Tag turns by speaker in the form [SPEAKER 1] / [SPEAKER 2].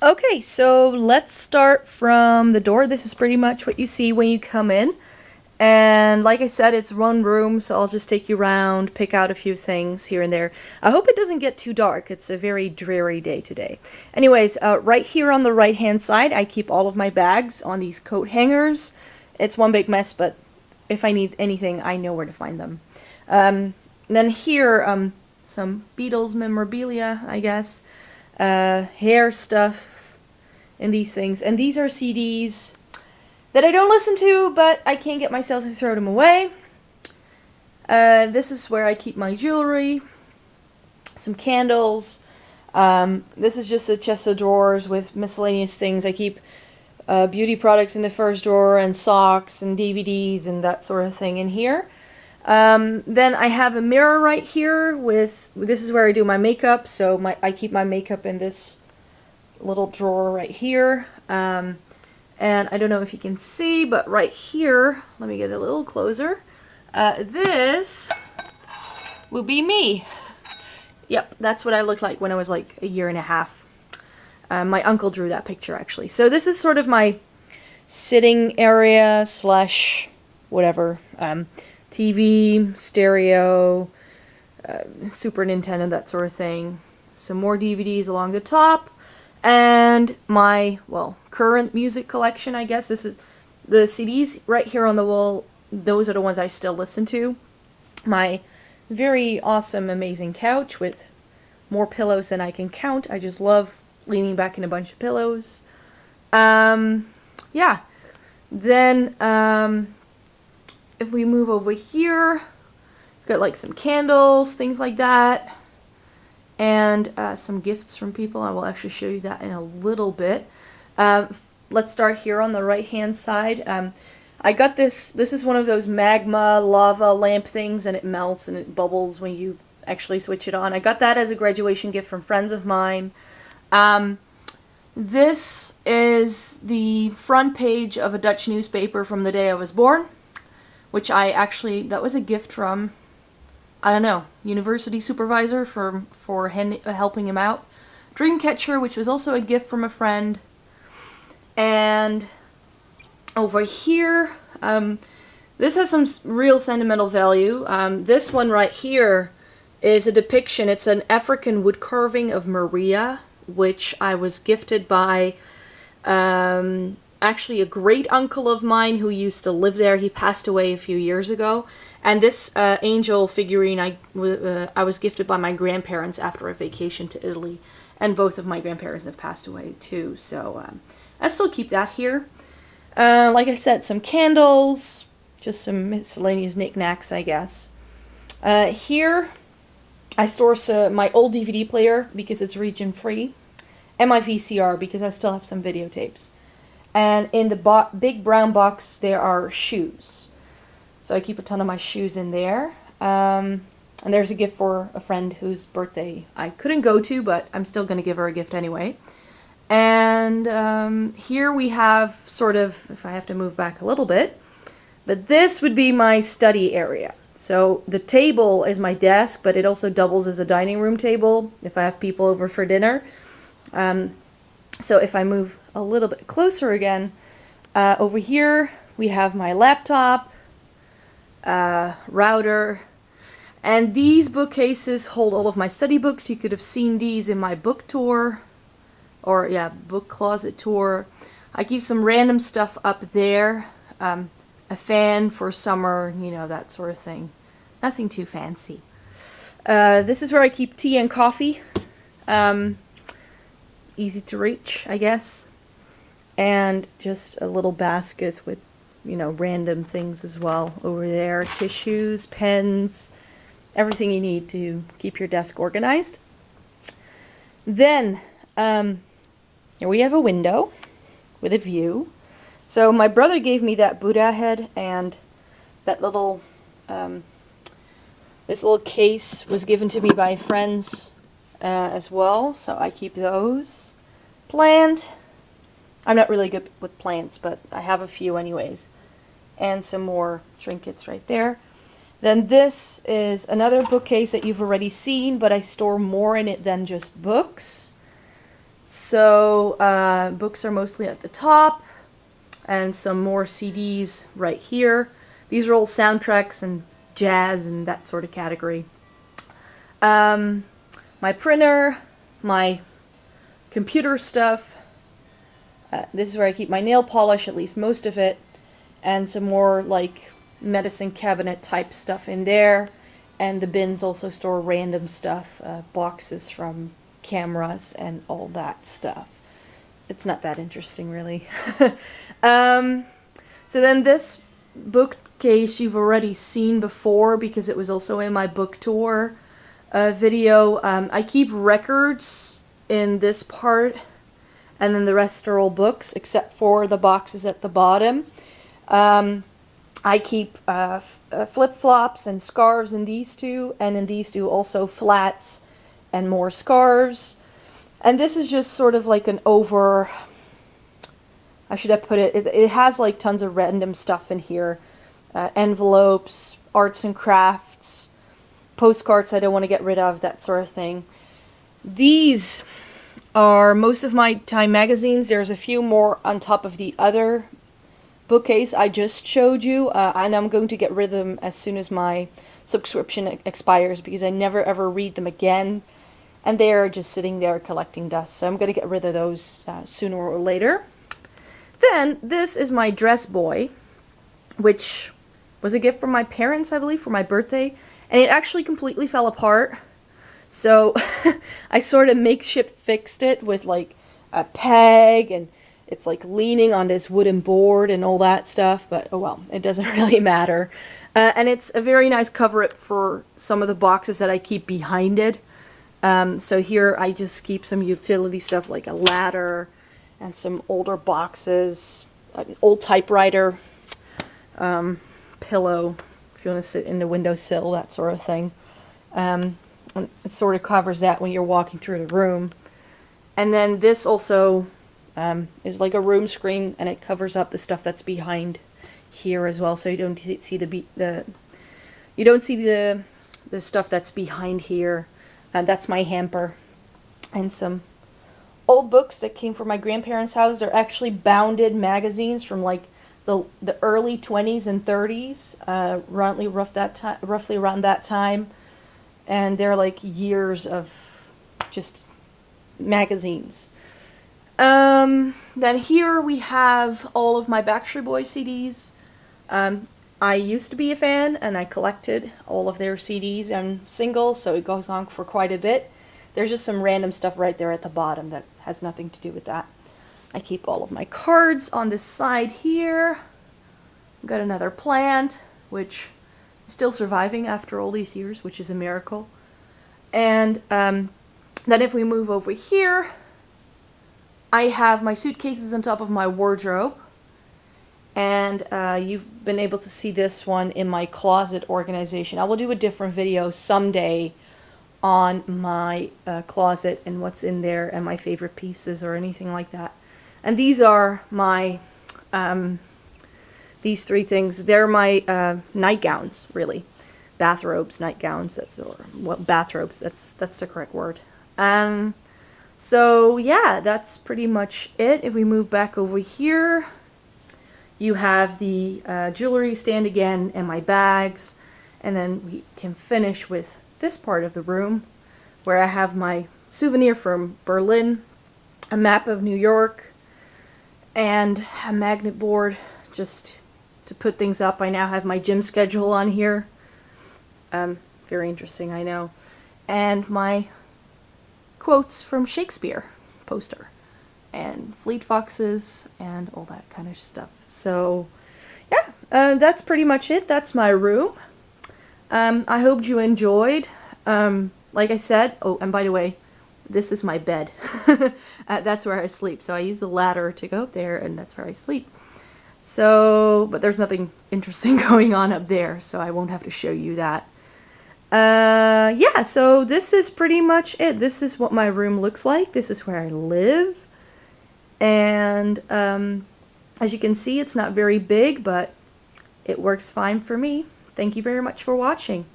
[SPEAKER 1] Okay, so let's start from the door. This is pretty much what you see when you come in. And like I said, it's one room, so I'll just take you around, pick out a few things here and there. I hope it doesn't get too dark. It's a very dreary day today. Anyways, right here on the right-hand side, I keep all of my bags on these coat hangers. It's one big mess, but if I need anything, I know where to find them. Then here, some Beatles memorabilia, I guess. Hair stuff, and these things. And these are CDs that I don't listen to, but I can't get myself to throw them away. This is where I keep my jewelry, some candles. This is just a chest of drawers with miscellaneous things. I keep beauty products in the first drawer, and socks and DVDs and that sort of thing in here. Then I have a mirror right here this is where I do my makeup, so I keep my makeup in this little drawer right here. And I don't know if you can see, but right here, let me get a little closer. This will be me. Yep, that's what I looked like when I was like a year and a half. My uncle drew that picture actually. So this is sort of my sitting area slash whatever. TV, stereo, Super Nintendo, that sort of thing. Some more DVDs along the top. And my, well, current music collection, I guess. This is the CDs right here on the wall. Those are the ones I still listen to. My very awesome, amazing couch with more pillows than I can count. I just love leaning back in a bunch of pillows. Yeah. Then, if we move over here, got like some candles, things like that. And some gifts from people. I will actually show you that in a little bit. Let's start here on the right hand side. I got this is one of those magma lava lamp things, and it melts and it bubbles when you actually switch it on. I got that as a graduation gift from friends of mine. This is the front page of a Dutch newspaper from the day I was born, which that was a gift from, I don't know, university supervisor for helping him out. Dreamcatcher, which was also a gift from a friend. And over here, this has some real sentimental value. This one right here is a depiction. It's an African wood carving of Maria, which I was gifted by actually a great uncle of mine who used to live there. He passed away a few years ago. And this angel figurine I was gifted by my grandparents after a vacation to Italy. And both of my grandparents have passed away too, so I still keep that here. Like I said, some candles, just some miscellaneous knickknacks, I guess. Here, I store my old DVD player because it's region free, and my VCR because I still have some videotapes. And in the big brown box, there are shoes. So I keep a ton of my shoes in there. And there's a gift for a friend whose birthday I couldn't go to, but I'm still going to give her a gift anyway. And here we have sort of, if I have to move back a little bit, but this would be my study area. So the table is my desk, but it also doubles as a dining room table if I have people over for dinner. So if I move a little bit closer again, over here we have my laptop, router, and these bookcases hold all of my study books. You could have seen these in my book tour, or yeah, book closet tour. I keep some random stuff up there, a fan for summer, you know, that sort of thing. Nothing too fancy. This is where I keep tea and coffee. Easy to reach, I guess. And just a little basket with, you know, random things as well over there. Tissues, pens, everything you need to keep your desk organized. Then, here we have a window with a view. So my brother gave me that Buddha head, and that little, this little case was given to me by friends as well, so I keep those. Plant. I'm not really good with plants, but I have a few anyways. And some more trinkets right there. Then this is another bookcase that you've already seen, but I store more in it than just books. So books are mostly at the top, and some more CDs right here. These are all soundtracks and jazz and that sort of category. My printer, my computer stuff. This is where I keep my nail polish, at least most of it, and some more like medicine cabinet type stuff in there. And the bins also store random stuff, boxes from cameras and all that stuff. It's not that interesting, really. So then this bookcase you've already seen before because it was also in my book tour video. I keep records in this part, and then the rest are all books except for the boxes at the bottom. I keep flip-flops and scarves in these two, and in these two also flats and more scarves. And this is just sort of like an over... I should have put it... It has like tons of random stuff in here. Envelopes, arts and crafts, postcards I don't want to get rid of, that sort of thing. These are most of my Time magazines. There's a few more on top of the other bookcase I just showed you, and I'm going to get rid of them as soon as my subscription expires because I never ever read them again, and they're just sitting there collecting dust, so I'm going to get rid of those sooner or later. Then this is my dress boy, which was a gift from my parents, I believe, for my birthday, and it actually completely fell apart. So I sort of makeshift fixed it with like a peg, and it's like leaning on this wooden board and all that stuff, but oh well, it doesn't really matter. And it's a very nice cover-up for some of the boxes that I keep behind it. So here I just keep some utility stuff like a ladder and some older boxes, an old typewriter, pillow, if you want to sit in the windowsill, that sort of thing. And it sort of covers that when you're walking through the room. And then this also is like a room screen, and it covers up the stuff that's behind here as well, so you don't see the stuff that's behind here. And that's my hamper, and some old books that came from my grandparents' house. They're actually bounded magazines from like the early 20s and 30s, roughly around that time, and they're like years of just magazines. Then here we have all of my Backstreet Boys CDs. I used to be a fan, and I collected all of their CDs and singles, so it goes on for quite a bit. There's just some random stuff right there at the bottom that has nothing to do with that. I keep all of my cards on this side here. Got another plant, which is still surviving after all these years, which is a miracle. And then if we move over here, I have my suitcases on top of my wardrobe. And you've been able to see this one in my closet organization. I will do a different video someday on my closet and what's in there and my favorite pieces or anything like that. And these are my, these three things. They're my nightgowns, really. Bathrobes, nightgowns, bathrobes, that's the correct word. So yeah, that's pretty much it. If we move back over here, you have the jewelry stand again and my bags, and then we can finish with this part of the room where I have my souvenir from Berlin, a map of New York, and a magnet board just to put things up. I now have my gym schedule on here. Very interesting, I know. And my quotes from Shakespeare poster, and Fleet Foxes, and all that kind of stuff. So, yeah, that's pretty much it. That's my room. I hope you enjoyed. Like I said, oh, and by the way, this is my bed. That's where I sleep. So I use the ladder to go up there, and that's where I sleep. So, but there's nothing interesting going on up there, so I won't have to show you that. Yeah, so this is pretty much it. This is what my room looks like. This is where I live. And as you can see, it's not very big, but it works fine for me. Thank you very much for watching.